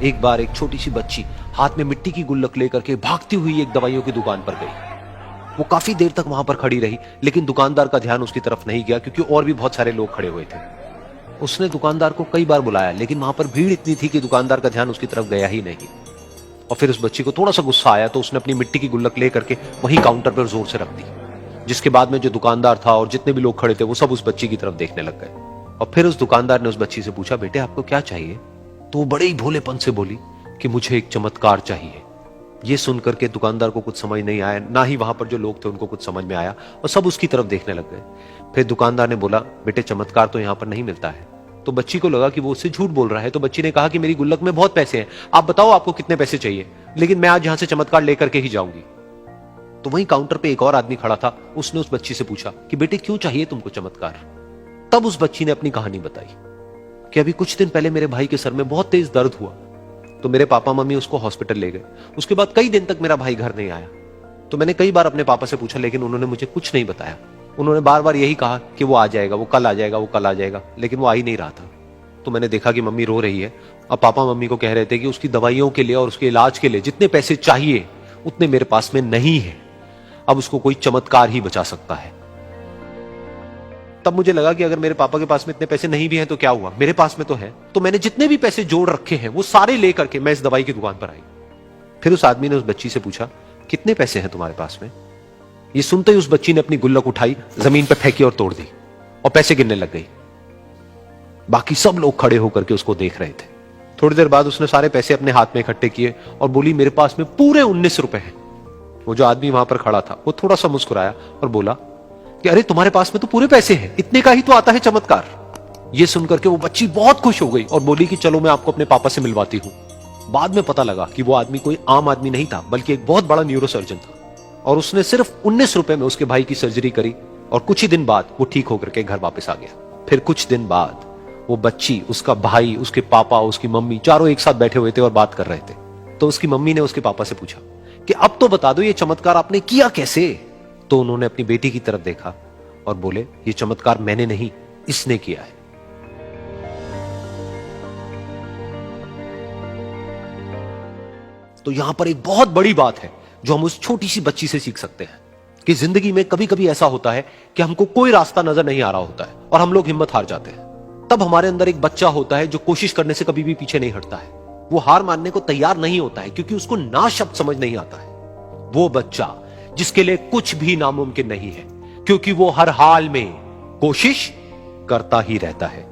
एक बार एक छोटी सी बच्ची हाथ में मिट्टी की गुल्लक लेकर के भागती हुई एक दवाइयों की दुकान पर गई। वो काफी देर तक वहां पर खड़ी रही, लेकिन दुकानदार का ध्यान उसकी तरफ नहीं गया क्योंकि और भी बहुत सारे लोग खड़े हुए थे। उसने दुकानदार को कई बार बुलाया, लेकिन वहां पर भीड़ इतनी थी कि दुकानदार का ध्यान उसकी तरफ गया ही नहीं। और फिर उस बच्ची को थोड़ा सा गुस्सा आया तो उसने अपनी मिट्टी की गुल्लक लेकर के वहीं काउंटर पर जोर से रख दी, जिसके बाद में जो दुकानदार था और जितने भी लोग खड़े थे वो सब उस बच्ची की तरफ देखने लग गए। और फिर उस दुकानदार ने उस बच्ची से पूछा, बेटे आपको क्या चाहिए? तो वो बड़े ही भोलेपन से बोली कि मुझे एक चमत्कार चाहिए। ये सुनकर के दुकानदार को कुछ समझ नहीं आया, ना ही वहां पर जो लोग थे उनको कुछ समझ में आया, और सब उसकी तरफ देखने लग गए। फिर दुकानदार ने बोला, बेटे चमत्कार तो यहां पर नहीं मिलता है। तो बच्ची को लगा कि वो उससे झूठ बोल रहा है, तो बच्ची ने कहा कि मेरी गुल्लक में बहुत पैसे हैं, आप बताओ आपको कितने पैसे चाहिए, लेकिन मैं आज यहां से चमत्कार लेकर के ही जाऊंगी। तो वहीं काउंटर पे एक और आदमी खड़ा था, उसने उस बच्ची से पूछा कि बेटे क्यों चाहिए तुमको चमत्कार? तब उस बच्ची ने अपनी कहानी बताई कि अभी कुछ दिन पहले मेरे भाई के सर में बहुत तेज दर्द हुआ, तो मेरे पापा मम्मी उसको हॉस्पिटल ले गए। उसके बाद कई दिन तक मेरा भाई घर नहीं आया। तो मैंने कई बार अपने पापा से पूछा, लेकिन उन्होंने मुझे कुछ नहीं बताया। उन्होंने बार बार यही कहा कि वो आ जाएगा, वो कल आ जाएगा, वो कल आ जाएगा, लेकिन वो आ ही नहीं रहा था। तो मैंने देखा कि मम्मी रो रही है। अब पापा मम्मी को कह रहे थे कि उसकी दवाइयों के लिए और उसके इलाज के लिए जितने पैसे चाहिए उतने मेरे पास में नहीं है, अब उसको कोई चमत्कार ही बचा सकता है। तब मुझे लगा कि अगर मेरे पापा के पास में इतने पैसे नहीं भी हैं तो क्या हुआ, मेरे पास में तो है। तो मैंने जितने भी पैसे जोड़ रखे हैं वो सारे लेकर के मैं इस दवाई की दुकान पर आई। फिर उस आदमी ने उस बच्ची से पूछा, कितने पैसे हैं तुम्हारे पास में? ये सुनते ही उस बच्ची ने अपनी गुल्लक उठाई, जमीन पर फेंकी और तोड़ दी और पैसे गिनने लग गई। बाकी सब लोग खड़े होकर के उसको देख रहे थे। थोड़ी देर बाद उसने सारे पैसे अपने हाथ में इकट्ठे किए और बोली, मेरे पास में पूरे 19 रुपए हैं। वो जो आदमी वहां पर खड़ा था वो थोड़ा सा मुस्कुराया और बोला कि अरे तुम्हारे पास में तो पूरे पैसे हैं, इतने का ही तो आता है चमत्कार। ये सुनकर के वो बच्ची बहुत खुश हो गई और बोली कि चलो मैं आपको अपने पापा से मिलवाती हूं। बाद में पता लगा कि वो आदमी कोई आम आदमी नहीं था, बल्कि एक बहुत बड़ा न्यूरोसर्जन था, और उसने सिर्फ 19 रुपए में उसके भाई की सर्जरी करी और कुछ ही दिन बाद वो ठीक होकर के घर वापस आ गया। फिर कुछ दिन बाद वो बच्ची, उसका भाई, उसके पापा, उसकी मम्मी चारों एक साथ बैठे हुए थे और बात कर रहे थे। तो उसकी मम्मी ने उसके पापा से पूछा कि अब तो बता दो ये चमत्कार आपने किया कैसे? तो उन्होंने अपनी बेटी की तरफ देखा और बोले, ये चमत्कार मैंने नहीं, इसने किया है। तो यहां पर एक बहुत बड़ी बात है जो हम उस छोटी सी बच्ची से सीख सकते हैं कि जिंदगी में कभी कभी ऐसा होता है कि हमको कोई रास्ता नजर नहीं आ रहा होता है और हम लोग हिम्मत हार जाते हैं। तब हमारे अंदर एक बच्चा होता है जो कोशिश करने से कभी भी पीछे नहीं हटता है। वो हार मानने को तैयार नहीं होता है क्योंकि उसको ना शब्द समझ नहीं आता है। वो बच्चा जिसके लिए कुछ भी नामुमकिन नहीं है, क्योंकि वो हर हाल में कोशिश करता ही रहता है।